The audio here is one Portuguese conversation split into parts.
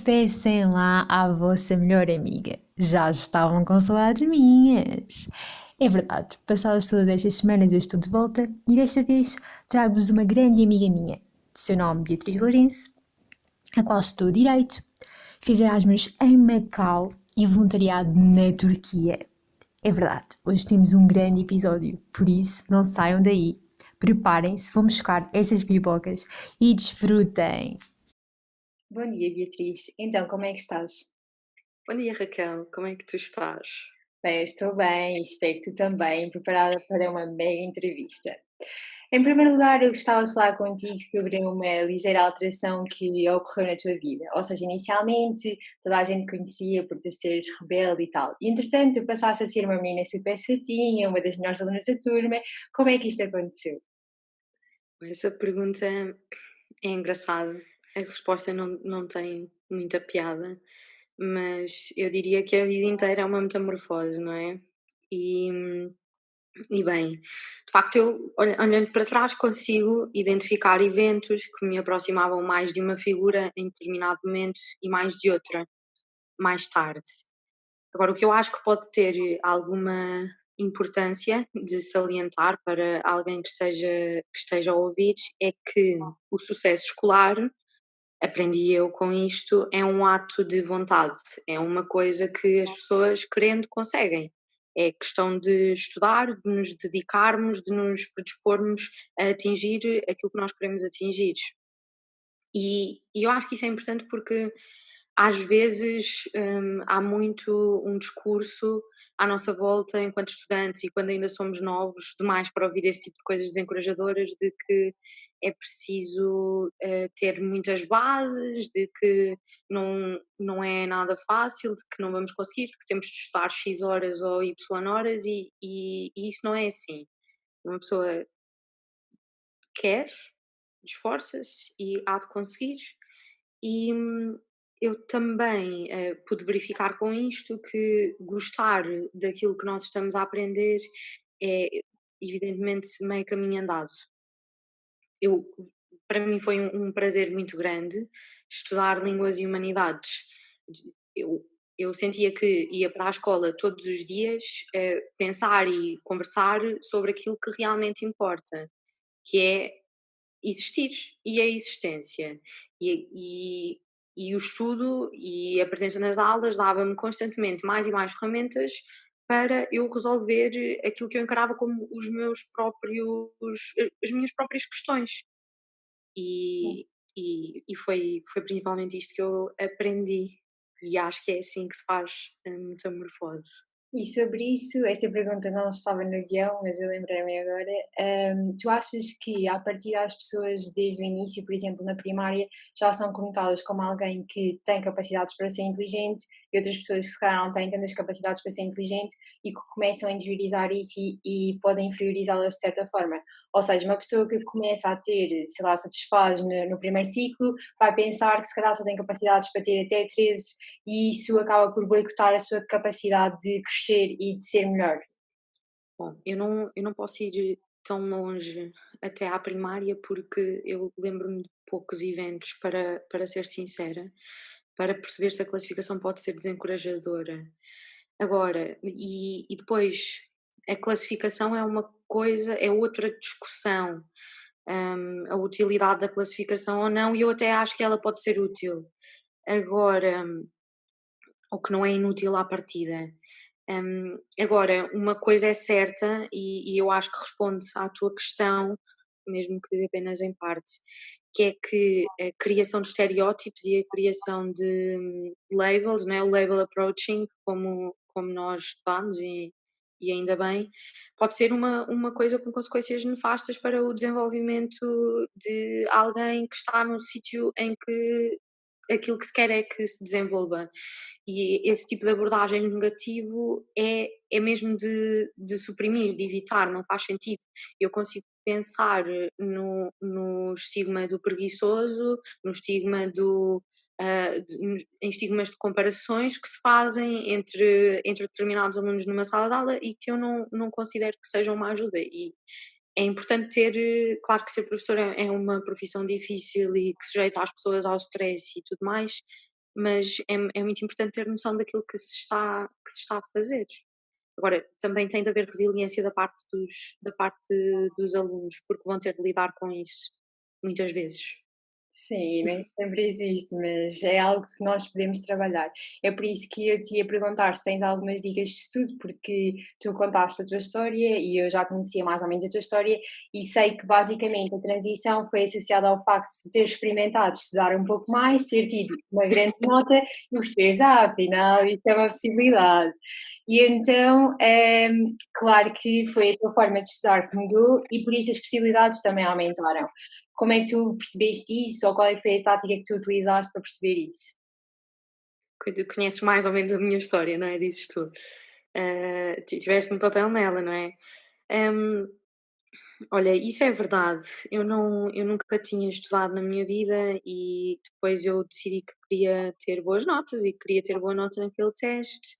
confessem lá à vossa melhor amiga. Já estavam com saudades minhas. É verdade, passadas todas estas semanas eu estou de volta e desta vez trago-vos uma grande amiga minha, de seu nome Beatriz Lourenço, a qual estudou Direito, fez Erasmus em Macau e voluntariado na Turquia. É verdade, hoje temos um grande episódio, por isso não saiam daí. Preparem-se, vamos buscar essas pipocas e desfrutem! Bom dia, Beatriz. Então, como é que estás? Bom dia, Raquel. Como é que tu estás? Bem, eu estou bem, espero que tu também, preparada para uma mega entrevista. Em primeiro lugar, eu gostava de falar contigo sobre uma ligeira alteração que ocorreu na tua vida. Ou seja, inicialmente toda a gente conhecia por tu seres rebelde e tal. E entretanto, tu passaste a ser uma menina super certinha, uma das melhores alunas da turma. Como é que isto aconteceu? Essa pergunta é engraçada. A resposta não tem muita piada, mas eu diria que a vida inteira é uma metamorfose, não é? E, e bem, de facto, eu olhando para trás consigo identificar eventos que me aproximavam mais de uma figura em determinado momento e mais de outra, mais tarde. Agora, o que eu acho que pode ter alguma importância de salientar para alguém que esteja a ouvir é que o sucesso escolar, aprendi eu com isto, é um ato de vontade, é uma coisa que as pessoas querendo conseguem. É questão de estudar, de nos dedicarmos, de nos predispormos a atingir aquilo que nós queremos atingir. E eu acho que isso é importante porque às vezes há muito um discurso à nossa volta enquanto estudantes e quando ainda somos novos demais para ouvir esse tipo de coisas desencorajadoras de que é preciso ter muitas bases, de que não é nada fácil, de que não vamos conseguir, de que temos de estudar X horas ou Y horas e isso não é assim. Uma pessoa quer, esforça-se e há de conseguir. E eu também pude verificar com isto que gostar daquilo que nós estamos a aprender é evidentemente meio caminho andado. Eu, para mim foi um prazer muito grande estudar línguas e humanidades. Eu, eu sentia que ia para a escola todos os dias pensar e conversar sobre aquilo que realmente importa, que é existir e a existência. E, e, e o estudo e a presença nas aulas dava-me constantemente mais e mais ferramentas para eu resolver aquilo que eu encarava como as minhas próprias questões. E foi principalmente isto que eu aprendi. E acho que é assim que se faz a metamorfose. E sobre isso, essa pergunta não estava no guião, mas eu lembrei-me agora. Tu achas que, a partir das pessoas desde o início, por exemplo, na primária, já são conotadas como alguém que tem capacidades para ser inteligente e outras pessoas que se calhar não têm tantas capacidades para ser inteligente e que começam a interiorizar isso e podem inferiorizá-las de certa forma? Ou seja, uma pessoa que começa a ter, sei lá, se desfaz no primeiro ciclo, vai pensar que se calhar só tem capacidades para ter até 13 e isso acaba por boicotar a sua capacidade de crescer e de ser melhor. Bom, eu não posso ir tão longe até à primária porque eu lembro-me de poucos eventos, para ser sincera, para perceber se a classificação pode ser desencorajadora. Agora, e depois, a classificação é uma coisa, é outra discussão, a utilidade da classificação ou não, e eu até acho que ela pode ser útil. Agora, o que não é inútil à partida. Agora, uma coisa é certa, e eu acho que responde à tua questão, mesmo que apenas em parte, que é que a criação de estereótipos e a criação de labels, né, o label approaching, como nós estudamos, e ainda bem, pode ser uma coisa com consequências nefastas para o desenvolvimento de alguém que está num sítio em que aquilo que se quer é que se desenvolva. E esse tipo de abordagem negativo é mesmo de suprimir, de evitar, não faz sentido. Eu consigo pensar no estigma do preguiçoso, no estigma em estigmas de comparações que se fazem entre determinados alunos numa sala de aula e que eu não considero que sejam uma ajuda. E é importante ter, claro que ser professor é uma profissão difícil e que sujeita as pessoas ao stress e tudo mais, mas é muito importante ter noção daquilo que se está a fazer. Agora, também tem de haver resiliência da parte dos alunos, porque vão ter de lidar com isso muitas vezes. Sim, nem sempre existe, mas é algo que nós podemos trabalhar. É por isso que eu te ia perguntar se tens algumas dicas de estudo, porque tu contaste a tua história e eu já conhecia mais ou menos a tua história e sei que basicamente a transição foi associada ao facto de ter experimentado estudar um pouco mais, ter tido uma grande nota e perceberes, afinal, isso é uma possibilidade. E então, claro que foi a tua forma de estudar que mudou e por isso as possibilidades também aumentaram. Como é que tu percebeste isso ou qual é que foi a tática que tu utilizaste para perceber isso? Que tu conheces mais ou menos a minha história, não é? Dizes tu. Tiveste um papel nela, não é? Hum, Olha, isso é verdade. Eu nunca tinha estudado na minha vida e depois eu decidi que queria ter boas notas e queria ter boa nota naquele teste.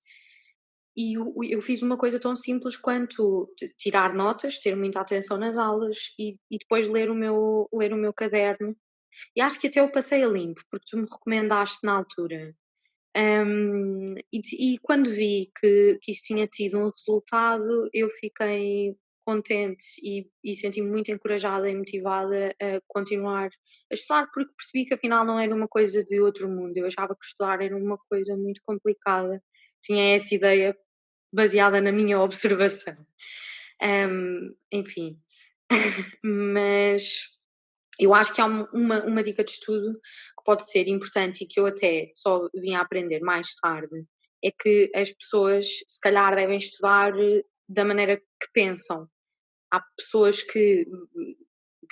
E eu fiz uma coisa tão simples quanto tirar notas, ter muita atenção nas aulas e depois ler o meu caderno. E acho que até eu passei a limpo, porque tu me recomendaste na altura. E quando vi que isso tinha tido um resultado, eu fiquei contente e senti-me muito encorajada e motivada a continuar a estudar, porque percebi que afinal não era uma coisa de outro mundo. Eu achava que estudar era uma coisa muito complicada. Tinha essa ideia baseada na minha observação. Enfim, mas eu acho que há uma dica de estudo que pode ser importante e que eu até só vim a aprender mais tarde, é que as pessoas se calhar devem estudar da maneira que pensam. Há pessoas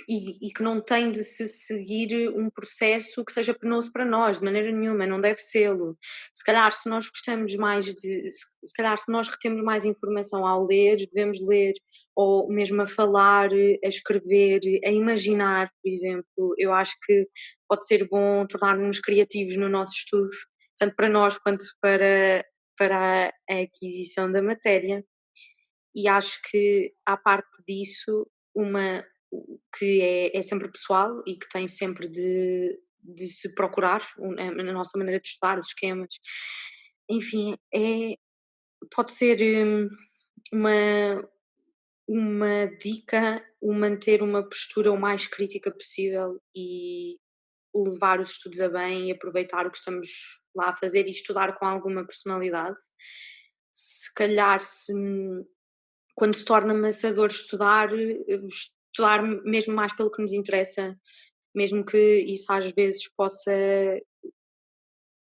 e que não têm de se seguir um processo que seja penoso para nós, de maneira nenhuma, não deve sê-lo. Se calhar se nós gostamos mais de se calhar se nós retemos mais informação ao ler, devemos ler ou mesmo a falar, a escrever, a imaginar, por exemplo. Eu acho que pode ser bom tornar-nos criativos no nosso estudo, tanto para nós quanto para a aquisição da matéria. E acho que à parte disso, uma que é sempre pessoal e que tem sempre de se procurar na nossa maneira de estudar, os esquemas. Enfim, pode ser uma, uma dica o manter uma postura o mais crítica possível e levar os estudos a bem e aproveitar o que estamos lá a fazer e estudar com alguma personalidade. Se calhar, quando se torna maçador estudar mesmo mais pelo que nos interessa, mesmo que isso às vezes possa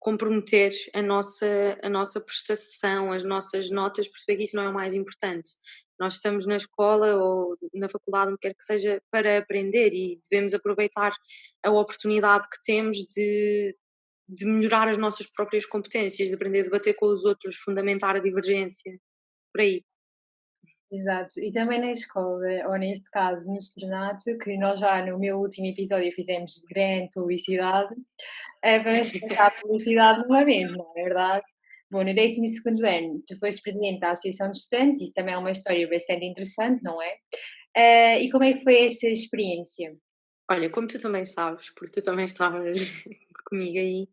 comprometer a nossa prestação, as nossas notas, perceber que isso não é o mais importante. Nós estamos na escola ou na faculdade, onde quer que seja, para aprender e devemos aproveitar a oportunidade que temos de melhorar as nossas próprias competências, de aprender a debater com os outros, fundamentar a divergência, por aí. Exato, e também na escola, ou neste caso no externato, que nós já no meu último episódio fizemos de grande publicidade, vamos tentar a publicidade novamente, não é verdade? Bom, no 12º ano, tu foste presidente da Associação de Estudantes, isso também é uma história bastante interessante, não é? E como é que foi essa experiência? Olha, como tu também sabes, porque tu também estavas comigo aí,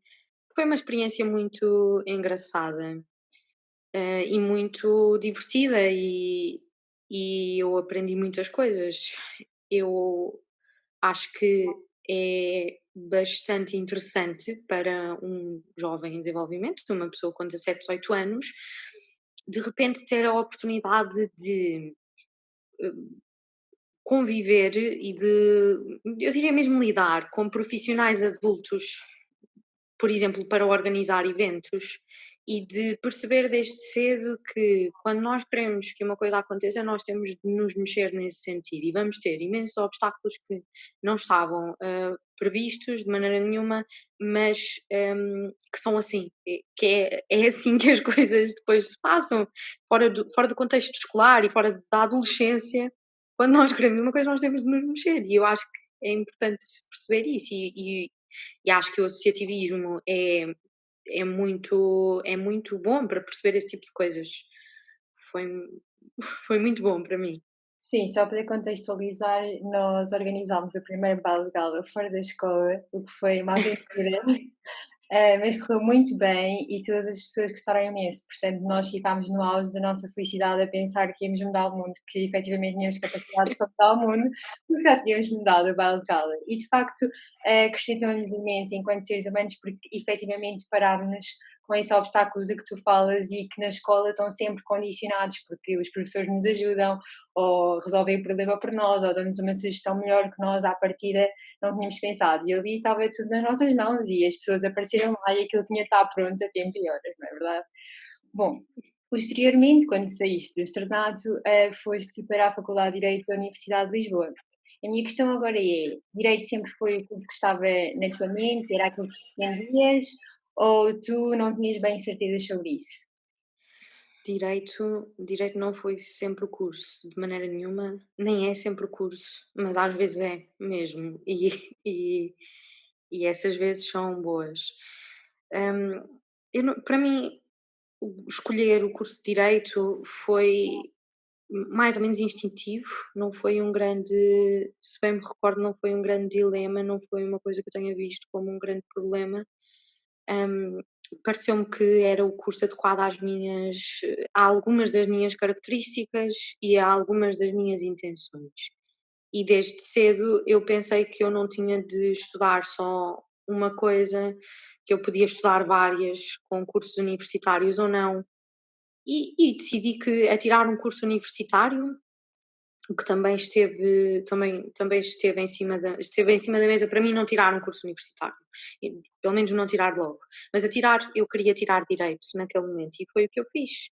foi uma experiência muito engraçada, e muito divertida e eu aprendi muitas coisas. Eu acho que é bastante interessante para um jovem em desenvolvimento, uma pessoa com 17, 18 anos, de repente ter a oportunidade de conviver e eu diria mesmo lidar com profissionais adultos, por exemplo, para organizar eventos e de perceber desde cedo que quando nós queremos que uma coisa aconteça, nós temos de nos mexer nesse sentido e vamos ter imensos obstáculos que não estavam previstos de maneira nenhuma, mas que são assim, é assim que as coisas depois se passam, fora do contexto escolar e fora da adolescência. Quando nós queremos uma coisa, nós temos de nos mexer e eu acho que é importante perceber isso e acho que o associativismo é muito bom para perceber esse tipo de coisas. Foi foi muito bom para mim. Sim, só para contextualizar, nós organizámos o primeiro bal de gala fora da escola, o que foi uma aventura. mas correu muito bem e todas as pessoas gostaram imenso. Portanto, nós ficámos no auge da nossa felicidade a pensar que íamos mudar o mundo, que efetivamente tínhamos capacidade para mudar o mundo, porque já tínhamos mudado o baile de gala. E de facto, acrescentou-nos imenso enquanto seres humanos, porque efetivamente parámos com esses obstáculos de que tu falas e que na escola estão sempre condicionados, porque os professores nos ajudam, ou resolvem o problema por nós, ou dão-nos uma sugestão melhor que nós à partida não tínhamos pensado. E ali estava tudo nas nossas mãos e as pessoas apareceram lá e aquilo tinha de estar pronto a tempo e horas, não é verdade? Bom, posteriormente, quando saíste do externato, foste para a Faculdade de Direito da Universidade de Lisboa. A minha questão agora é: Direito sempre foi o curso que estava na tua mente, era aquilo que pretendias, ou tu não tinhas bem certeza sobre isso? Direito não foi sempre o curso, de maneira nenhuma, nem é sempre o curso, mas às vezes é mesmo, e e essas vezes são boas. Hum, eu não para mim, o escolher o curso de Direito foi mais ou menos instintivo, não foi um grande, se bem me recordo, não foi um grande dilema, não foi uma coisa que eu tenha visto como um grande problema. Hum, Pareceu-me que era o curso adequado a algumas das minhas características e a algumas das minhas intenções. E desde cedo eu pensei que eu não tinha de estudar só uma coisa, que eu podia estudar várias, com cursos universitários ou não, e decidi que a tirar um curso universitário, o que também esteve em cima da mesa para mim não tirar um curso universitário, pelo menos não tirar logo, mas eu queria tirar direito naquele momento e foi o que eu fiz.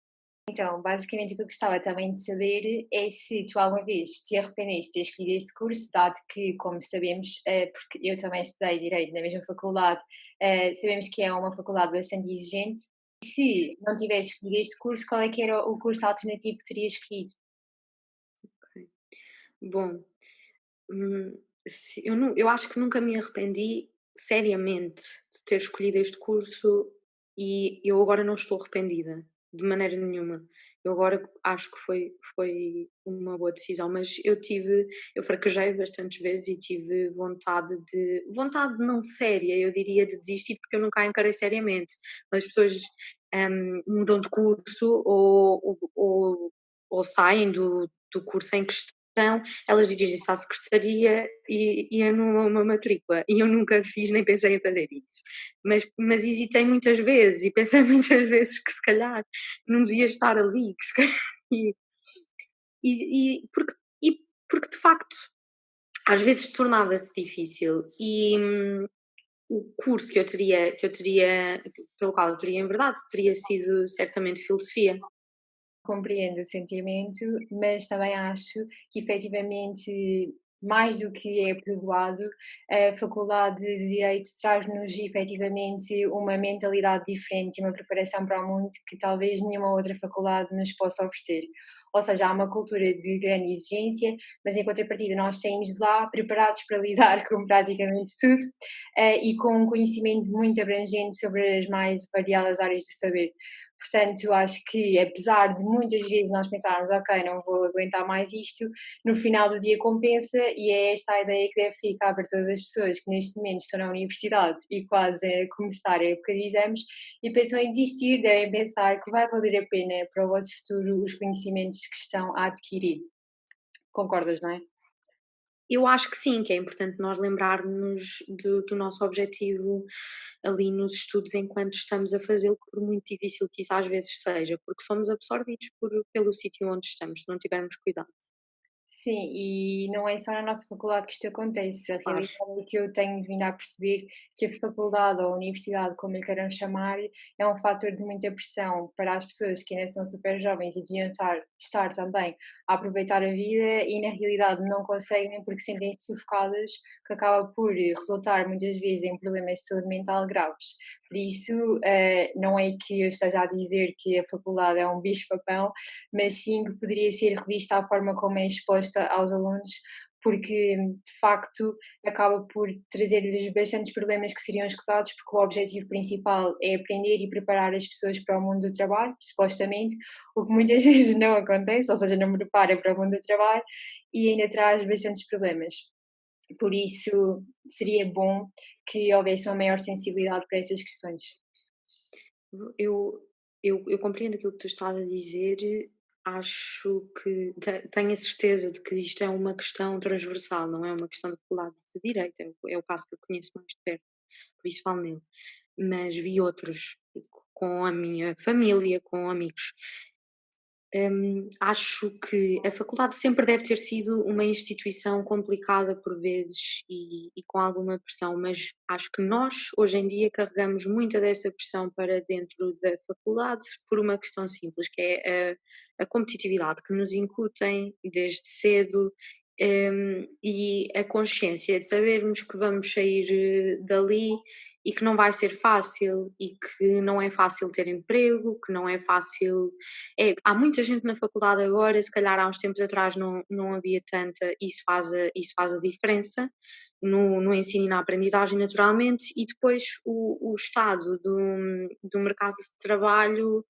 Então, basicamente, o que eu gostava também de saber é se tu alguma vez te arrependeste de ter escolhido este curso, dado que, como sabemos, porque eu também estudei Direito na mesma faculdade, sabemos que é uma faculdade bastante exigente. Se não tivesse escolhido este curso, qual é que era o curso alternativo que terias escolhido? Ok. Bom, hum, se eu acho que nunca me arrependi seriamente de ter escolhido este curso e eu agora não estou arrependida, de maneira nenhuma. Eu agora acho que foi uma boa decisão, mas eu fraquejei bastantes vezes e tive vontade não séria, eu diria, de desistir, porque eu nunca a encarei seriamente. Mas as pessoas, mudam de curso ou saem do curso em questão, elas dirigem-se à secretaria e anulam uma matrícula. E eu nunca fiz nem pensei em fazer isso. Mas hesitei muitas vezes e pensei muitas vezes que se calhar não devia estar ali, que se calhar, e, e porque, e porque de facto às vezes tornava-se difícil o curso pelo qual eu teria enverdado teria sido certamente filosofia. Compreendo o sentimento, mas também acho que efetivamente, mais do que é perdoado, a Faculdade de Direito traz-nos efetivamente uma mentalidade diferente e uma preparação para o mundo que talvez nenhuma outra faculdade nos possa oferecer. Ou seja, há uma cultura de grande exigência, mas em contrapartida nós saímos de lá preparados para lidar com praticamente tudo, e com um conhecimento muito abrangente sobre as mais variadas áreas do saber. Portanto, eu acho que apesar de muitas vezes nós pensarmos: "Ok, não vou aguentar mais isto", no final do dia compensa e é esta a ideia que deve ficar para todas as pessoas que neste momento estão na universidade e quase a começar a época de exames e pensam em desistir, devem pensar que vai valer a pena para o vosso futuro os conhecimentos que estão a adquirir. Concordas, não é? Eu acho que sim, que é importante nós lembrarmos do nosso objetivo ali nos estudos enquanto estamos a fazê-lo, por muito difícil que isso às vezes seja, porque somos absorvidos pelo sítio onde estamos, se não tivermos cuidado. Sim, e não é só na nossa faculdade que isto acontece. A Claro. realidade é que eu tenho vindo a perceber que a faculdade ou a universidade, como lhe queiram chamar, é um fator de muita pressão para as pessoas que ainda são super jovens e deviam estar também a aproveitar a vida e na realidade não conseguem porque sentem-se sufocadas, que acaba por resultar muitas vezes em problemas de saúde mental graves. Por isso, não é que eu esteja a dizer que a faculdade é um bicho-papão, mas sim que poderia ser revista a forma como é exposta aos alunos, porque de facto acaba por trazer-lhes bastantes problemas que seriam escusados, porque o objetivo principal é aprender e preparar as pessoas para o mundo do trabalho, supostamente, o que muitas vezes não acontece, ou seja, não prepara para o mundo do trabalho e ainda traz bastantes problemas. Por isso, seria bom que houvesse uma maior sensibilidade para essas questões. Eu eu compreendo aquilo que tu estás a dizer, acho que tenho a certeza de que isto é uma questão transversal, não é uma questão do lado de direita, é o caso que eu conheço mais de perto, por isso falo nele. Mas vi outros com a minha família, com amigos. Acho que a faculdade sempre deve ter sido uma instituição complicada por vezes e com alguma pressão, mas acho que nós, hoje em dia, carregamos muita dessa pressão para dentro da faculdade por uma questão simples, que é a competitividade que nos incutem desde cedo, e a consciência de sabermos que vamos sair dali e que não vai ser fácil e que não é fácil ter emprego, que não é fácil. Há muita gente na faculdade agora, se calhar há uns tempos atrás não havia tanta, isso faz a diferença no ensino e na aprendizagem, naturalmente, e depois o estado do mercado de trabalho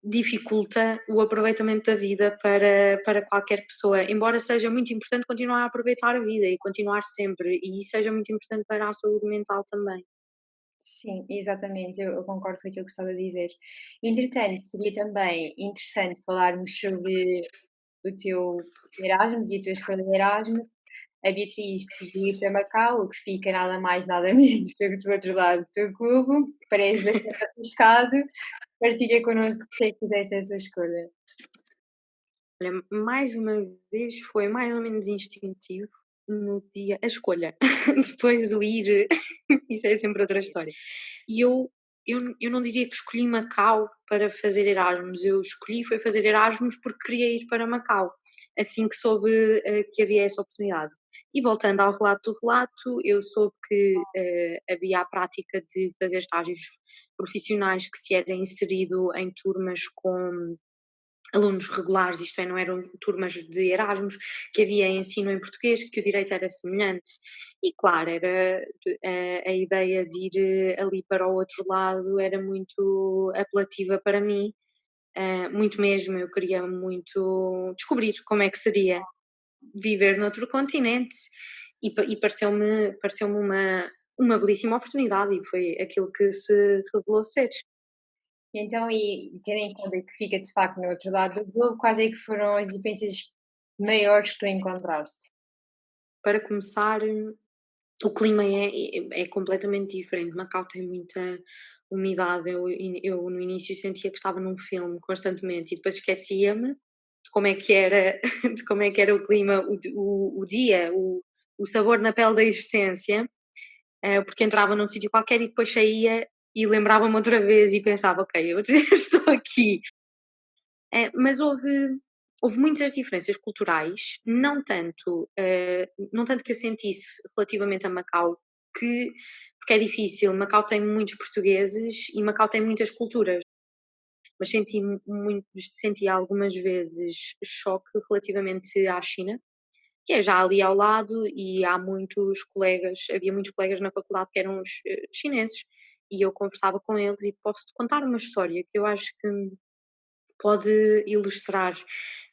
dificulta o aproveitamento da vida para qualquer pessoa, embora seja muito importante continuar a aproveitar a vida e continuar sempre, e isso seja muito importante para a saúde mental também. Sim, exatamente, eu concordo com aquilo que estava a dizer. Entretanto, seria também interessante falarmos sobre o teu Erasmus e a tua escolha de Erasmus. A Beatriz decidiu ir para Macau, o que fica nada mais nada menos do que do outro lado do cubo, parece bastante arriscado. Partilha connosco porque é que fizeste essa escolha. Olha, mais uma vez foi mais ou menos instintivo no dia a escolha, depois o ir, isso é sempre outra história. E eu não diria que escolhi Macau para fazer Erasmus, eu escolhi foi fazer Erasmus porque queria ir para Macau, assim que soube, que havia essa oportunidade. E voltando ao relato do relato, eu soube que, havia a prática de fazer estágios profissionais que se era inserido em turmas com alunos regulares, isto é, não eram turmas de Erasmus, que havia ensino em português, que o direito era semelhante. E claro, era a ideia de ir ali para o outro lado era muito apelativa para mim, muito mesmo, eu queria muito descobrir como é que seria viver noutro continente e pareceu-me uma belíssima oportunidade e foi aquilo que se revelou ser. Então, e tendo em conta que fica de facto no outro lado do globo, quais é que foram as diferenças maiores que tu encontraste? Para começar, o clima é completamente diferente. Macau tem muita umidade. Eu no início sentia que estava num filme constantemente e depois esquecia-me de como é que era, de como é que era o clima, o dia, o sabor na pele da existência, porque entrava num sítio qualquer e depois saía e lembrava-me outra vez e pensava, ok, eu estou aqui. Mas houve muitas diferenças culturais, não tanto que eu sentisse relativamente a Macau, que porque é difícil, Macau tem muitos portugueses e Macau tem muitas culturas, mas senti algumas vezes choque relativamente à China, que é já ali ao lado e havia muitos colegas na faculdade que eram chineses, e eu conversava com eles e posso-te contar uma história que eu acho que pode ilustrar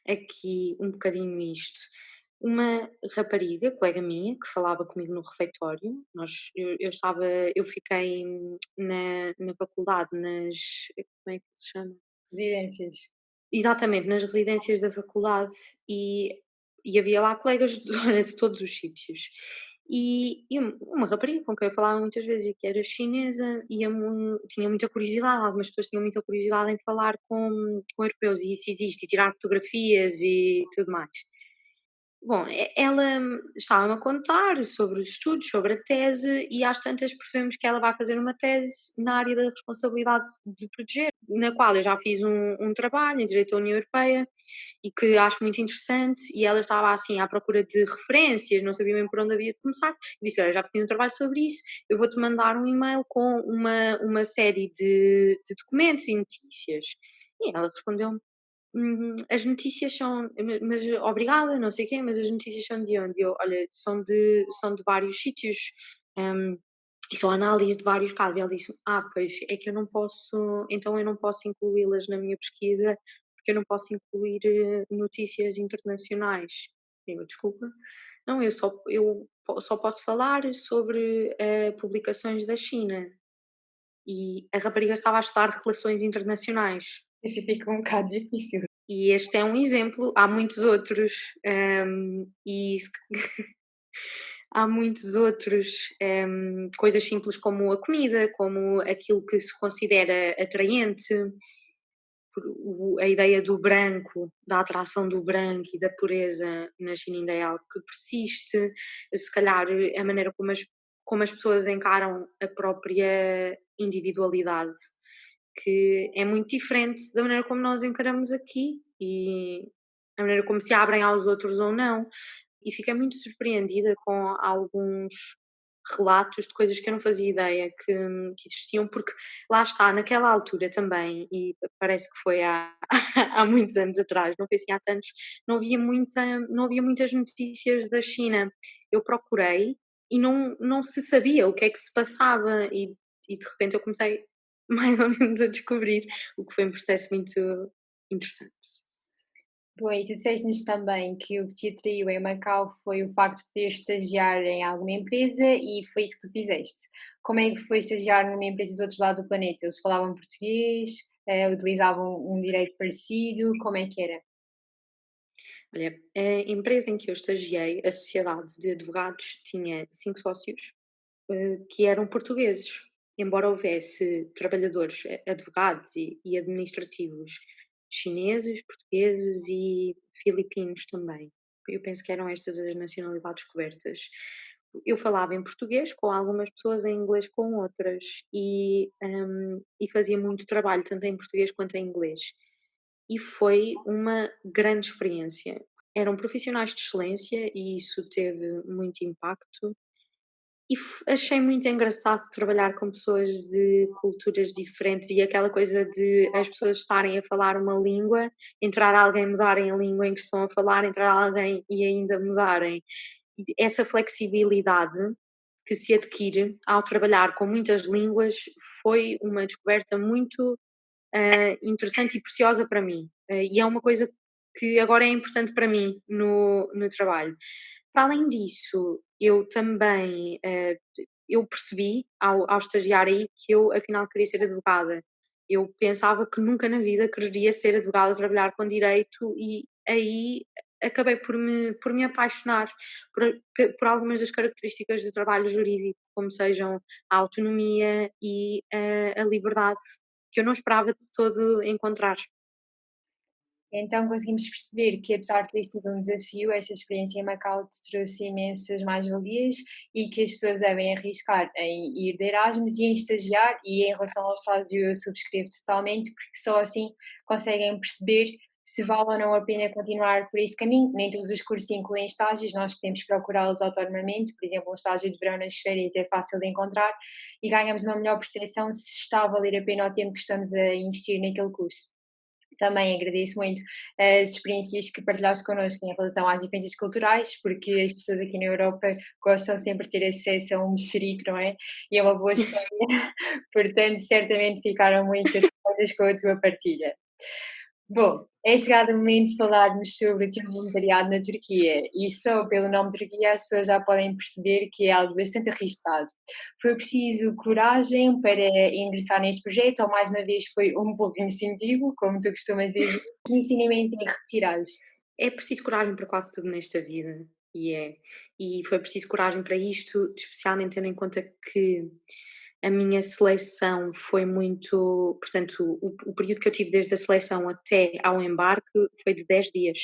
aqui um bocadinho isto. Uma rapariga, colega minha, que falava comigo no refeitório, eu fiquei na faculdade, como é que se chama? Residências. Exatamente, nas residências da faculdade e havia lá colegas de, olha, de todos os sítios. E uma rapariga com quem eu falava muitas vezes e que era chinesa, tinha muita curiosidade, algumas pessoas tinham muita curiosidade em falar com europeus e isso existe, e tirar fotografias e tudo mais. Bom, ela estava-me a contar sobre os estudos, sobre a tese, e às tantas percebemos que ela vai fazer uma tese na área da responsabilidade de proteger, na qual eu já fiz um trabalho em Direito da União Europeia e que acho muito interessante, e ela estava assim à procura de referências, não sabia bem por onde havia de começar, e disse, olha, já fiz um trabalho sobre isso, eu vou-te mandar um e-mail com uma série de documentos e notícias. E ela respondeu-me, as notícias são, mas obrigada, não sei quê, mas as notícias são de onde? Eu, olha, são de vários sítios, hum, e são análise de vários casos. E ela disse, pois, é que então eu não posso incluí-las na minha pesquisa, porque eu não posso incluir notícias internacionais. Eu, desculpa. Não, eu só posso falar sobre publicações da China. E a rapariga estava a estudar relações internacionais. Isso fica um bocado difícil. E este é um exemplo, há muitos outros, e há muitos outros, coisas simples como a comida, como aquilo que se considera atraente, a ideia do branco, da atração do branco e da pureza na China ainda é algo que persiste, se calhar a maneira como as pessoas encaram a própria individualidade, que é muito diferente da maneira como nós encaramos aqui e a maneira como se abrem aos outros ou não. E fiquei muito surpreendida com alguns relatos de coisas que eu não fazia ideia que existiam, porque lá está, naquela altura também, e parece que foi há, há muitos anos atrás, não foi assim há tantos, não havia muitas notícias da China. Eu procurei e não se sabia o que é que se passava, e de repente eu comecei mais ou menos a descobrir, o que foi um processo muito interessante. Bom, e tu disseste-nos também que o que te atraiu em Macau foi o facto de poderes estagiar em alguma empresa e foi isso que tu fizeste. Como é que foi estagiar numa empresa do outro lado do planeta? Eles falavam português, utilizavam um direito parecido, como é que era? Olha, a empresa em que eu estagiei, a Sociedade de Advogados, tinha 5 sócios, que eram portugueses, embora houvesse trabalhadores, advogados e administrativos chineses, portugueses e filipinos também. Eu penso que eram estas as nacionalidades cobertas. Eu falava em português com algumas pessoas, em inglês com outras, e fazia muito trabalho, tanto em português quanto em inglês. E foi uma grande experiência. Eram profissionais de excelência e isso teve muito impacto. E achei muito engraçado trabalhar com pessoas de culturas diferentes e aquela coisa de as pessoas estarem a falar uma língua, entrar alguém, mudarem a língua em que estão a falar, entrar alguém e ainda mudarem. E essa flexibilidade que se adquire ao trabalhar com muitas línguas foi uma descoberta muito interessante e preciosa para mim. E é uma coisa que agora é importante para mim no trabalho. Para além disso, eu também eu percebi ao estagiar aí que eu afinal queria ser advogada. Eu pensava que nunca na vida quereria ser advogada, trabalhar com direito e aí acabei por me apaixonar por algumas das características do trabalho jurídico, como sejam a autonomia e a liberdade, que eu não esperava de todo encontrar. Então conseguimos perceber que, apesar de ter sido um desafio, esta experiência em Macau te trouxe imensas mais-valias e que as pessoas devem arriscar em ir de Erasmus e em estagiar. E em relação ao estágio, eu subscrevo totalmente, porque só assim conseguem perceber se vale ou não a pena continuar por esse caminho. Nem todos os cursos incluem estágios, nós podemos procurá-los autonomamente. Por exemplo, um estágio de verão nas férias é fácil de encontrar e ganhamos uma melhor percepção se está a valer a pena o tempo que estamos a investir naquele curso. Também agradeço muito as experiências que partilhaste connosco em relação às diferenças culturais, porque as pessoas aqui na Europa gostam sempre de ter acesso a um mexerico, não é? E é uma boa história, portanto, certamente ficaram muito satisfeitas com a tua partilha. Bom, é chegado o momento de falarmos sobre o teu voluntariado na Turquia e só pelo nome Turquia as pessoas já podem perceber que é algo bastante arriscado. Foi preciso coragem para ingressar neste projeto ou mais uma vez foi um pouco instintivo, como tu costumas dizer, que ensinamento é que retiraste? É preciso coragem para quase tudo nesta vida, e é. E foi preciso coragem para isto, especialmente tendo em conta que a minha seleção foi muito. Portanto, o período que eu tive desde a seleção até ao embarque foi de 10 dias.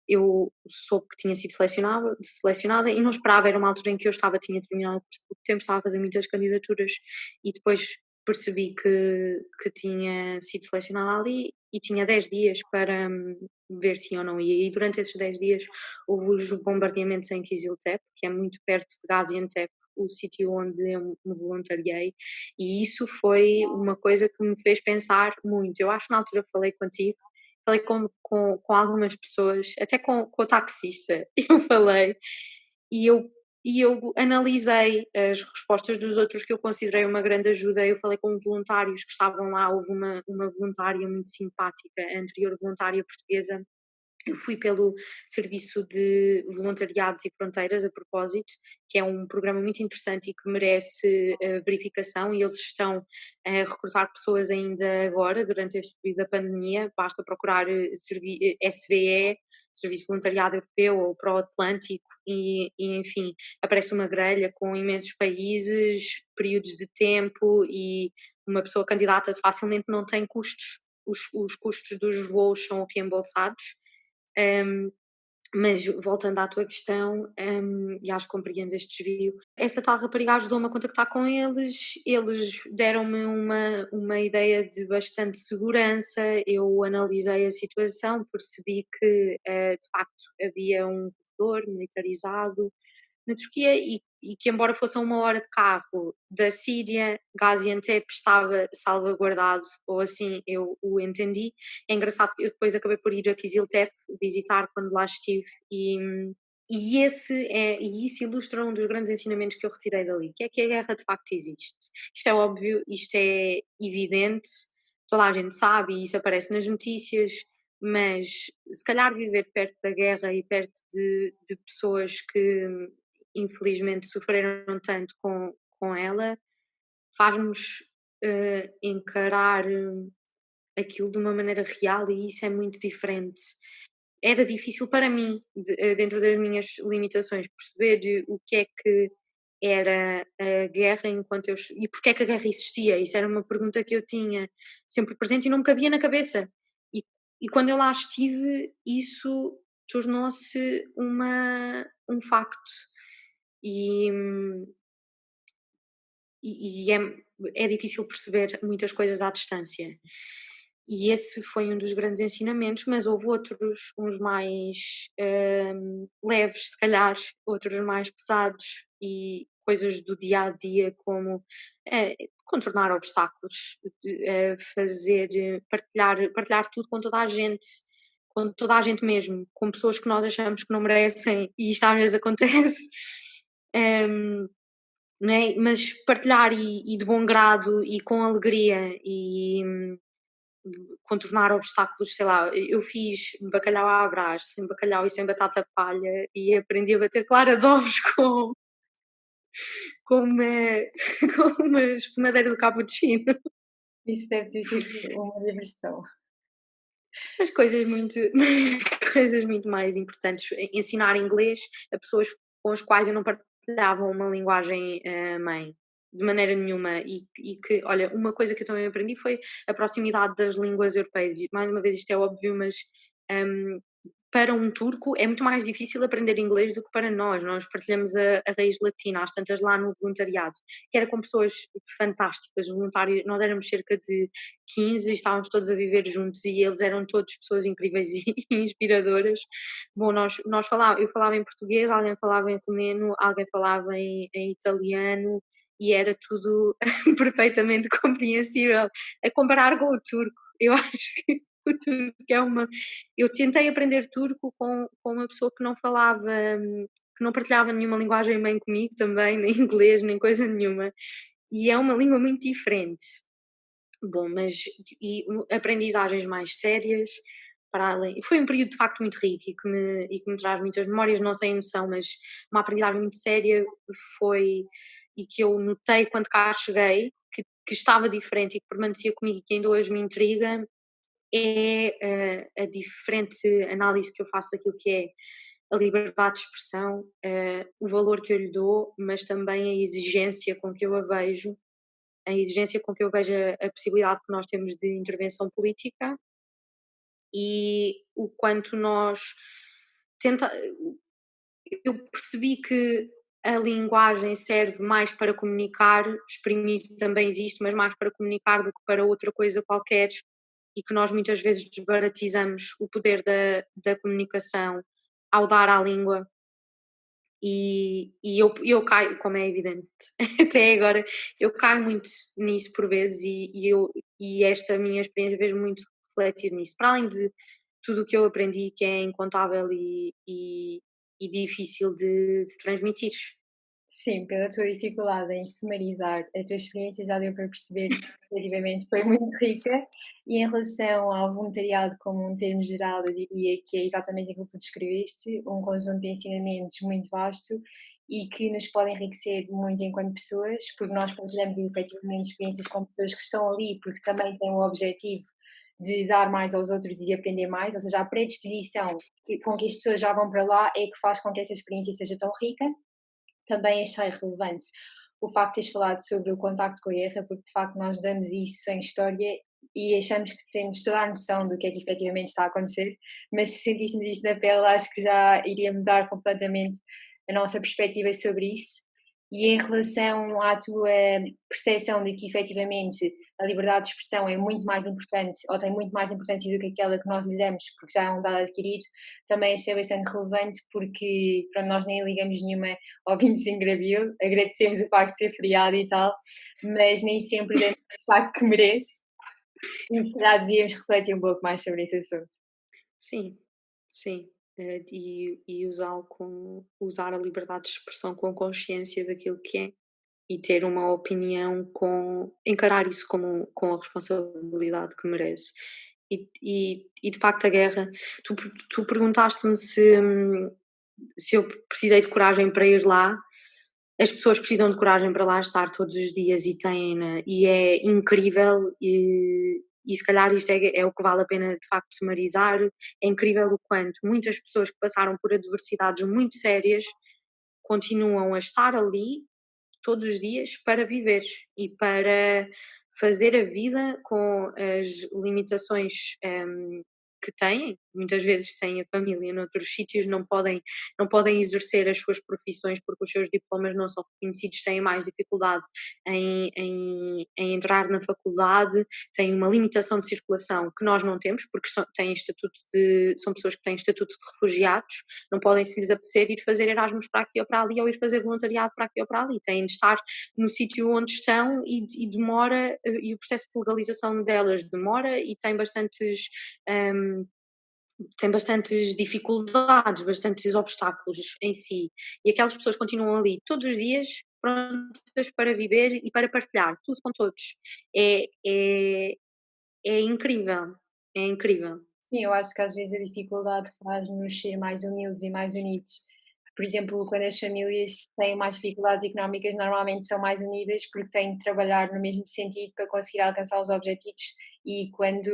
Eu soube que tinha sido selecionada e não esperava, era uma altura em que eu tinha terminado o tempo, estava a fazer muitas candidaturas e depois percebi que tinha sido selecionada ali e tinha 10 dias para ver se ou não ia. E durante esses 10 dias houve os bombardeamentos em Kiziltep, que é muito perto de Gaziantep, o sítio onde eu me voluntariei, e isso foi uma coisa que me fez pensar muito. Eu acho que na altura falei contigo, falei com algumas pessoas, até com o taxista, eu falei, e eu analisei as respostas dos outros que eu considerei uma grande ajuda. Eu falei com voluntários que estavam lá, houve uma voluntária muito simpática, a anterior voluntária portuguesa, Eu fui pelo Serviço de Voluntariados e Fronteiras, a propósito, que é um programa muito interessante e que merece verificação, e eles estão a recrutar pessoas ainda agora, durante este período da pandemia. Basta procurar SVE, Serviço de Voluntariado Europeu, ou Pro-Atlântico, enfim, aparece uma grelha com imensos países, períodos de tempo, e uma pessoa candidata-se facilmente, não tem custos. Os custos dos voos são reembolsados. Mas voltando à tua questão, e acho que compreendo este desvio, essa tal rapariga ajudou-me a contactar com eles deram-me uma ideia de bastante segurança, eu analisei a situação, percebi que de facto havia um corredor militarizado na Turquia, e que, embora fosse a 1 hora de carro da Síria, Gaziantep estava salvaguardado, ou assim eu o entendi. É engraçado que eu depois acabei por ir a Kiziltep visitar quando lá estive, e isso ilustra um dos grandes ensinamentos que eu retirei dali, que é que a guerra de facto existe. Isto é óbvio, isto é evidente, toda a gente sabe e isso aparece nas notícias, mas se calhar viver perto da guerra e perto de pessoas que infelizmente sofreram tanto com ela, faz-nos encarar aquilo de uma maneira real, e isso é muito diferente. Era difícil para mim, dentro das minhas limitações, perceber o que é que era a guerra e porque é que a guerra existia. Isso era uma pergunta que eu tinha sempre presente e não me cabia na cabeça. E, e quando eu lá estive, isso tornou-se um facto. E, é difícil perceber muitas coisas à distância. E esse foi um dos grandes ensinamentos, mas houve outros, uns mais leves, se calhar, outros mais pesados, e coisas do dia a dia, como contornar obstáculos, partilhar tudo com toda a gente mesmo, com pessoas que nós achamos que não merecem, e isto às vezes acontece. Não é? Mas partilhar de bom grado e com alegria, e contornar obstáculos, sei lá, eu fiz bacalhau à Brás, sem bacalhau e sem batata palha, e aprendi a bater clara de ovos com uma, com uma espumadeira do cappuccino. Isso deve ter sido uma diversão. Mas coisas muito mais importantes. Ensinar inglês a pessoas com as quais eu não partilhava uma linguagem mãe, de maneira nenhuma. E que, olha, uma coisa que eu também aprendi foi a proximidade das línguas europeias. E, mais uma vez, isto é óbvio, mas para um turco é muito mais difícil aprender inglês do que para nós. Nós partilhamos a raiz latina, às tantas, lá no voluntariado, que era com pessoas fantásticas, voluntários. Nós éramos cerca de 15 e estávamos todos a viver juntos, e eles eram todos pessoas incríveis e inspiradoras. Bom, eu falava em português, alguém falava em romeno, alguém falava em italiano, e era tudo perfeitamente compreensível. A comparar com o turco, eu acho que o turco eu tentei aprender turco com uma pessoa que não falava, que não partilhava nenhuma linguagem mãe comigo também, nem inglês, nem coisa nenhuma, e é uma língua muito diferente. Bom, mas aprendizagens mais sérias, para além, foi um período de facto muito rico e que me traz muitas memórias, não sem emoção, mas uma aprendizagem muito séria foi, e que eu notei quando cá cheguei, que estava diferente e que permanecia comigo e que ainda hoje me intriga, é a diferente análise que eu faço daquilo que é a liberdade de expressão, o valor que eu lhe dou, mas também a exigência com que eu a vejo, a possibilidade que nós temos de intervenção política, e o quanto nós tenta eu percebi que a linguagem serve mais para comunicar, exprimir também existe, mas mais para comunicar do que para outra coisa qualquer, e que nós muitas vezes desbaratizamos o poder da comunicação ao dar à língua, e eu caio, como é evidente, até agora, eu caio muito nisso por vezes, e esta minha experiência fez muito refletir nisso, para além de tudo o que eu aprendi, que é incontável e difícil de transmitir. Sim, pela tua dificuldade em sumarizar a tua experiência, já deu para perceber que efetivamente foi muito rica. E em relação ao voluntariado como um termo geral, eu diria que é exatamente aquilo que tu descreveste, um conjunto de ensinamentos muito vasto e que nos pode enriquecer muito enquanto pessoas, porque nós partilhamos efetivamente experiências com pessoas que estão ali porque também têm o objetivo de dar mais aos outros e de aprender mais, ou seja, a predisposição com que as pessoas já vão para lá é que faz com que essa experiência seja tão rica. Também achei relevante o facto de teres falado sobre o contacto com a guerra, porque de facto nós damos isso em história e achamos que temos toda a noção do que é que efetivamente está a acontecer, mas se sentíssemos isso na pele, acho que já iria mudar completamente a nossa perspectiva sobre isso. E em relação à tua percepção de que efetivamente a liberdade de expressão é muito mais importante, ou tem muito mais importância do que aquela que nós lhe damos, porque já é um dado adquirido, também achei bastante relevante, porque pronto, nós nem ligamos nenhuma ao 25 de Abril, agradecemos o facto de ser feriado e tal, mas nem sempre damos o destaque que merece, e se calhar devíamos refletir um pouco mais sobre esse assunto. Sim, sim. E usar a liberdade de expressão com consciência daquilo que é e ter uma opinião encarar isso com a responsabilidade que merece. E de facto a guerra, tu perguntaste-me se eu precisei de coragem para ir lá. As pessoas precisam de coragem para lá estar todos os dias e têm-na, e é incrível, e se calhar isto é o que vale a pena de facto sumarizar. É incrível o quanto muitas pessoas que passaram por adversidades muito sérias continuam a estar ali todos os dias para viver e para fazer a vida com as limitações, que têm. Muitas vezes têm a família noutros sítios, não podem exercer as suas profissões porque os seus diplomas não são reconhecidos, têm mais dificuldade em entrar na faculdade, têm uma limitação de circulação que nós não temos, porque são pessoas que têm estatuto de refugiados, não podem, se lhes apetecer, ir fazer Erasmus para aqui ou para ali, ou ir fazer voluntariado para aqui ou para ali, têm de estar no sítio onde estão, e demora, e o processo de legalização delas demora e hum, tem bastantes dificuldades, bastantes obstáculos em si. E aquelas pessoas continuam ali todos os dias prontas para viver e para partilhar tudo com todos. É, é, é incrível, é incrível. Sim, eu acho que às vezes a dificuldade faz-nos ser mais humildes e mais unidos. Por exemplo, quando as famílias têm mais dificuldades económicas, normalmente são mais unidas porque têm de trabalhar no mesmo sentido para conseguir alcançar os objetivos, e quando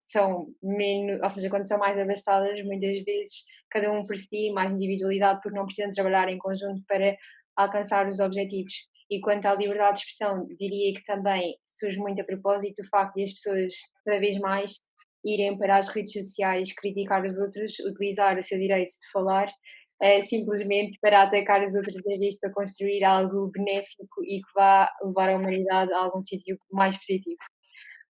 são menos, ou seja, quando são mais abastadas, muitas vezes cada um por si, mais individualidade, porque não precisam trabalhar em conjunto para alcançar os objetivos. E quanto à liberdade de expressão, diria que também surge muito a propósito do facto de as pessoas cada vez mais irem para as redes sociais criticar os outros, utilizar o seu direito de falar, simplesmente para atacar os outros em vez de para construir algo benéfico e que vá levar a humanidade a algum sítio mais positivo.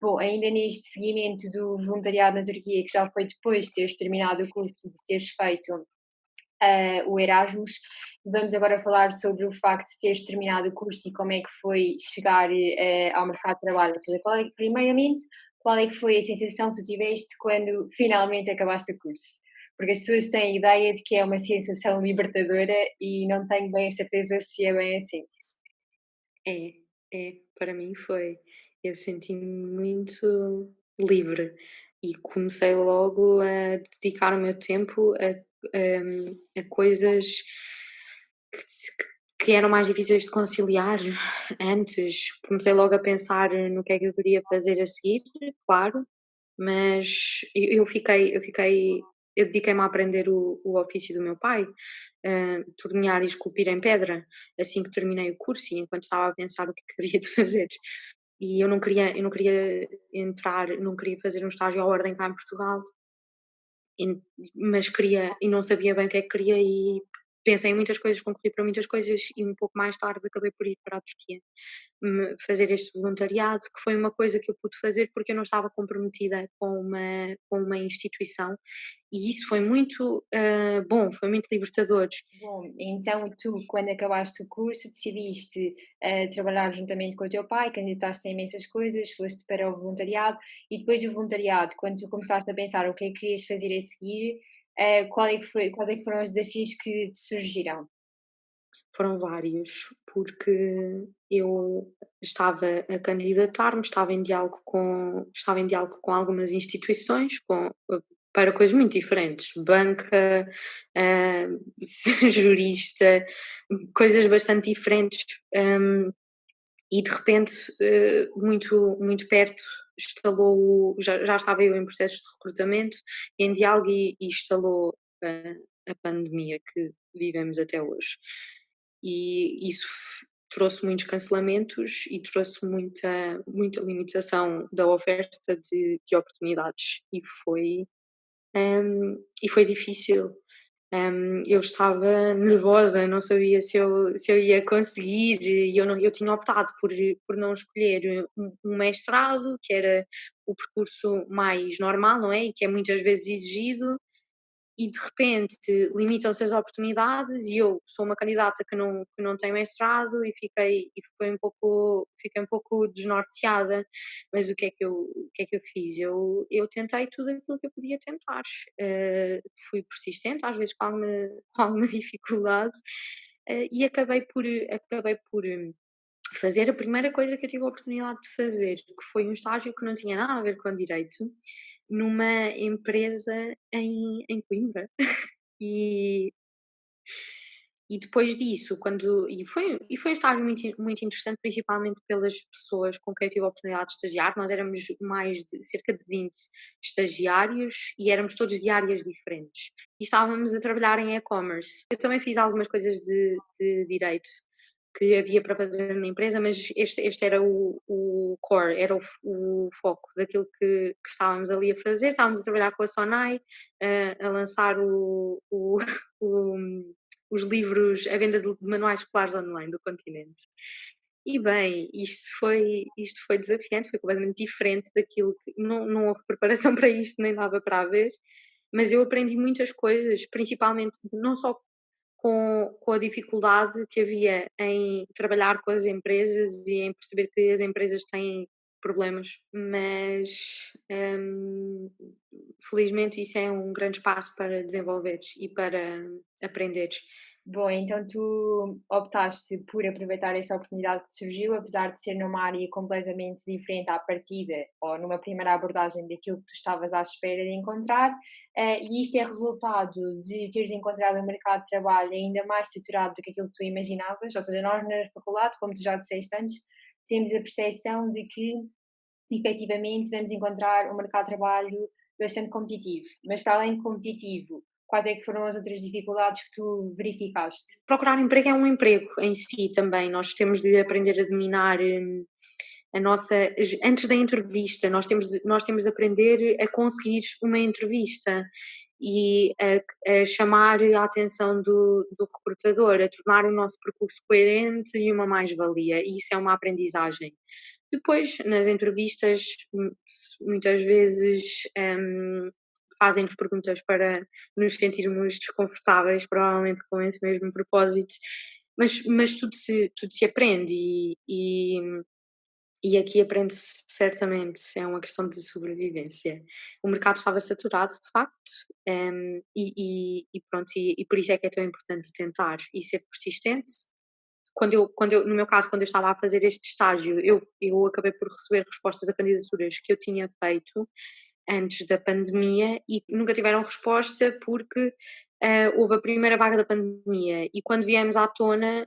Bom, ainda neste seguimento do voluntariado na Turquia, que já foi depois de teres terminado o curso e de teres feito o Erasmus, vamos agora falar sobre o facto de teres terminado o curso e como é que foi chegar ao mercado de trabalho, ou seja, primeiramente, qual é que foi a sensação que tu tiveste quando finalmente acabaste o curso? Porque as pessoas têm a ideia de que é uma sensação libertadora e não tenho bem a certeza se é bem assim. É, para mim foi. Eu senti-me muito livre e comecei logo a dedicar o meu tempo a coisas que, que eram mais difíceis de conciliar antes. Comecei logo a pensar no que é que eu queria fazer a seguir, claro, mas eu dediquei-me a aprender o ofício do meu pai, tornear e esculpir em pedra, assim que terminei o curso e enquanto estava a pensar o que é que havia de fazer. E eu não queria entrar, não queria fazer um estágio à ordem cá em Portugal, e mas queria e não sabia bem o que é que queria, e pensei em muitas coisas, concorri para muitas coisas e um pouco mais tarde acabei por ir para a Turquia, fazer este voluntariado, que foi uma coisa que eu pude fazer porque eu não estava comprometida com uma instituição, e isso foi muito, bom, foi muito libertador. Bom, então tu, quando acabaste o curso, decidiste trabalhar juntamente com o teu pai, candidataste a imensas coisas, foste para o voluntariado, e depois do voluntariado, quando tu começaste a pensar o que é que querias fazer a seguir, quais é que foram os desafios que te surgiram? foram vários, porque eu estava a candidatar-me, estava em diálogo com algumas instituições, para coisas muito diferentes, banca, hã, jurista, coisas bastante diferentes, e de repente, muito perto, já estava eu em processos de recrutamento, em diálogo e instalou a pandemia que vivemos até hoje. E isso trouxe muitos cancelamentos e trouxe muita limitação da oferta de oportunidades e foi difícil. Eu estava nervosa, não sabia se eu ia conseguir e eu tinha optado por não escolher um mestrado, que era o percurso mais normal, não é? E que é muitas vezes exigido, e de repente limitam-se as oportunidades e eu sou uma candidata que não tem mestrado e fiquei um pouco desnorteada, mas o que é que eu fiz? Eu tentei tudo aquilo que eu podia tentar, fui persistente, às vezes com alguma dificuldade, e acabei por fazer a primeira coisa que eu tive a oportunidade de fazer, que foi um estágio que não tinha nada a ver com direito, numa empresa em Coimbra. E, e depois disso, foi um estágio muito interessante, principalmente pelas pessoas com quem eu tive a oportunidade de estagiar. Nós éramos mais de cerca de 20 estagiários e éramos todos de áreas diferentes. E estávamos a trabalhar em e-commerce. Eu também fiz algumas coisas de direito que havia para fazer na empresa, mas este era o core, era o foco daquilo que estávamos ali a fazer. Estávamos a trabalhar com a Sonai, a lançar o- os livros, a venda de manuais escolares online do continente. E bem, isto foi desafiante, foi completamente diferente daquilo que. Não houve preparação para isto, nem dava para haver, mas eu aprendi muitas coisas, principalmente não só com a dificuldade que havia em trabalhar com as empresas e em perceber que as empresas têm problemas, mas felizmente isso é um grande espaço para desenvolveres e para aprenderes. Bom, então tu optaste por aproveitar essa oportunidade que te surgiu, apesar de ser numa área completamente diferente à partida, ou numa primeira abordagem daquilo que tu estavas à espera de encontrar, e isto é resultado de teres encontrado um mercado de trabalho ainda mais saturado do que aquilo que tu imaginavas, ou seja, nós na faculdade, como tu já disseste antes, temos a percepção de que efetivamente vamos encontrar um mercado de trabalho bastante competitivo, mas para além de competitivo, quais é que foram as outras dificuldades que tu verificaste? Procurar emprego é um emprego em si também. Nós temos de aprender a dominar a nossa. Antes da entrevista, nós temos de aprender a conseguir uma entrevista e a chamar a atenção do recrutador, a tornar o nosso percurso coerente e uma mais-valia. E isso é uma aprendizagem. Depois, nas entrevistas, muitas vezes fazem-nos perguntas para nos sentirmos desconfortáveis, provavelmente com esse mesmo propósito, mas tudo se aprende e aqui aprende-se certamente, é uma questão de sobrevivência. O mercado estava saturado, de facto, e pronto, e por isso é que é tão importante tentar e ser persistente. No meu caso, quando eu estava a fazer este estágio, eu acabei por receber respostas a candidaturas que eu tinha feito antes da pandemia e nunca tiveram resposta porque houve a primeira vaga da pandemia e quando viemos à tona,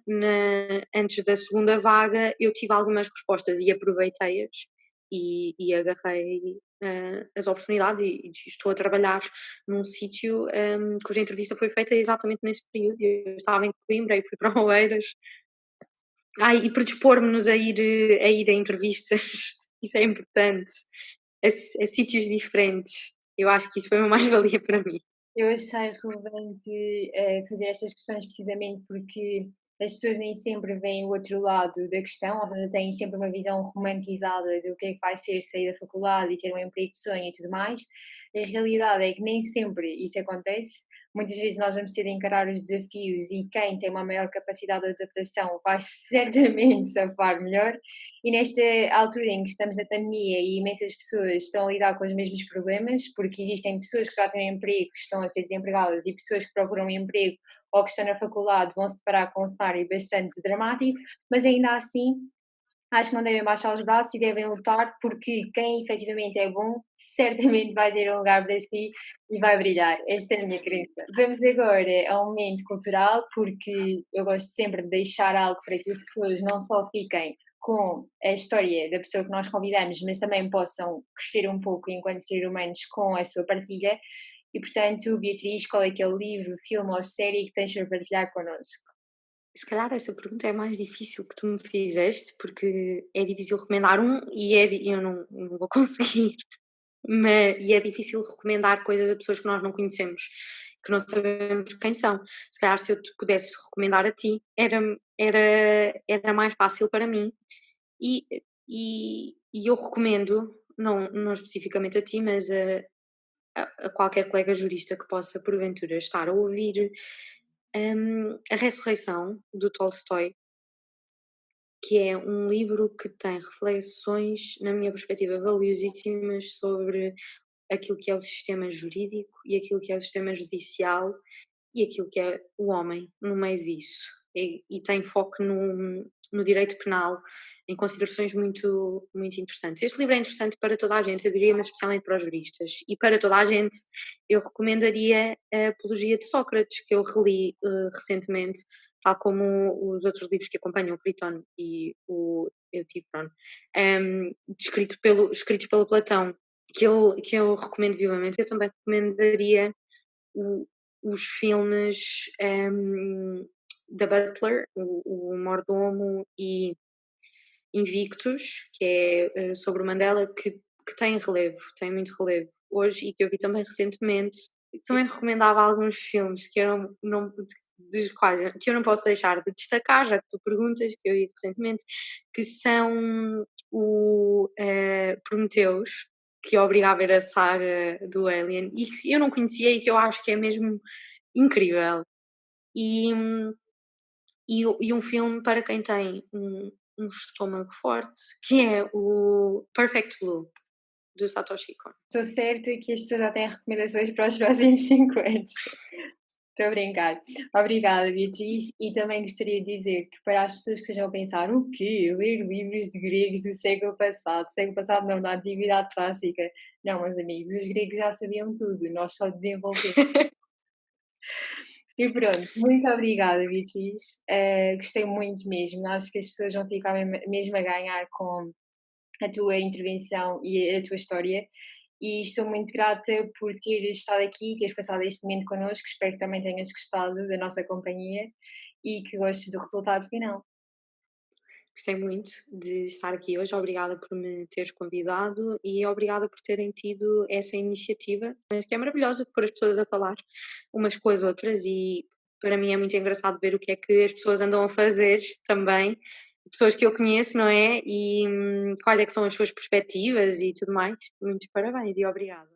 antes da segunda vaga, eu tive algumas respostas e aproveitei-as e agarrei as oportunidades e estou a trabalhar num sítio cuja entrevista foi feita exatamente nesse período. Eu estava em Coimbra e fui para Oeiras. E predispor-nos a ir a entrevistas, isso é importante, a sítios diferentes. Eu acho que isso foi uma mais-valia para mim. Eu achei relevante, fazer estas questões precisamente porque as pessoas nem sempre veem o outro lado da questão, ou seja, têm sempre uma visão romantizada do que é que vai ser sair da faculdade e ter um emprego de sonho e tudo mais, A realidade é que nem sempre isso acontece. Muitas vezes nós vamos ter de encarar os desafios e quem tem uma maior capacidade de adaptação vai certamente safar melhor. E nesta altura em que estamos na pandemia e imensas pessoas estão a lidar com os mesmos problemas, porque existem pessoas que já têm emprego, que estão a ser desempregadas, e pessoas que procuram um emprego ou que estão na faculdade vão se deparar com um cenário bastante dramático, mas ainda assim acho que não devem baixar os braços e devem lutar, porque quem efetivamente é bom certamente vai ter um lugar para si e vai brilhar. Esta é a minha crença. Vamos agora a um momento cultural, porque eu gosto sempre de deixar algo para que as pessoas não só fiquem com a história da pessoa que nós convidamos, mas também possam crescer um pouco enquanto seres humanos com a sua partilha. E portanto, Beatriz, qual é aquele livro, filme ou série que tens para partilhar connosco? Se calhar essa pergunta é mais difícil que tu me fizeste, porque é difícil recomendar um e eu não vou conseguir. E é difícil recomendar coisas a pessoas que nós não conhecemos, que não sabemos quem são. Se calhar se eu te pudesse recomendar a ti, era mais fácil para mim. E, e eu recomendo, não especificamente a ti, mas a qualquer colega jurista que possa porventura estar a ouvir, A Ressurreição, do Tolstói, que é um livro que tem reflexões, na minha perspectiva, valiosíssimas sobre aquilo que é o sistema jurídico e aquilo que é o sistema judicial e aquilo que é o homem no meio disso. E tem foco no direito penal, em considerações muito, muito interessantes. Este livro é interessante para toda a gente, eu diria, mas especialmente para os juristas. E para toda a gente, eu recomendaria a Apologia de Sócrates, que eu reli recentemente, tal como os outros livros que acompanham o Critón e o Eutífron, escritos pelo Platão, que eu recomendo vivamente. Eu também recomendaria o- os filmes da Butler, o Mordomo e Invictus, que é sobre o Mandela, que tem relevo, tem muito relevo hoje e que eu vi também recentemente. Também recomendava alguns filmes que eu dos quais que eu não posso deixar de destacar, já que tu perguntas, que eu vi recentemente, que são o Prometheus, que obriga a ver a saga do Alien e que eu não conhecia e que eu acho que é mesmo incrível. E, e um filme para quem tem um estômago forte, que é o Perfect Blue, do Satoshi Kon. Estou certa que as pessoas já têm recomendações para os próximos 5 anos. Estou a brincar. Obrigada, Beatriz. E também gostaria de dizer que para as pessoas que estejam a pensar o quê? Ler livros de gregos do século passado não, da Antiguidade Clássica. Não, meus amigos, os gregos já sabiam tudo, nós só desenvolvemos. E pronto, muito obrigada, Beatriz. Gostei muito mesmo. Acho que as pessoas vão ficar mesmo a ganhar com a tua intervenção e a tua história. E estou muito grata por teres estado aqui e teres passado este momento connosco. Espero que também tenhas gostado da nossa companhia e que gostes do resultado final. Gostei muito de estar aqui hoje, obrigada por me teres convidado e obrigada por terem tido essa iniciativa, que é maravilhosa de pôr as pessoas a falar umas com as outras e para mim é muito engraçado ver o que é que as pessoas andam a fazer também, pessoas que eu conheço, não é? E quais é que são as suas perspectivas e tudo mais. Muitos parabéns e obrigada.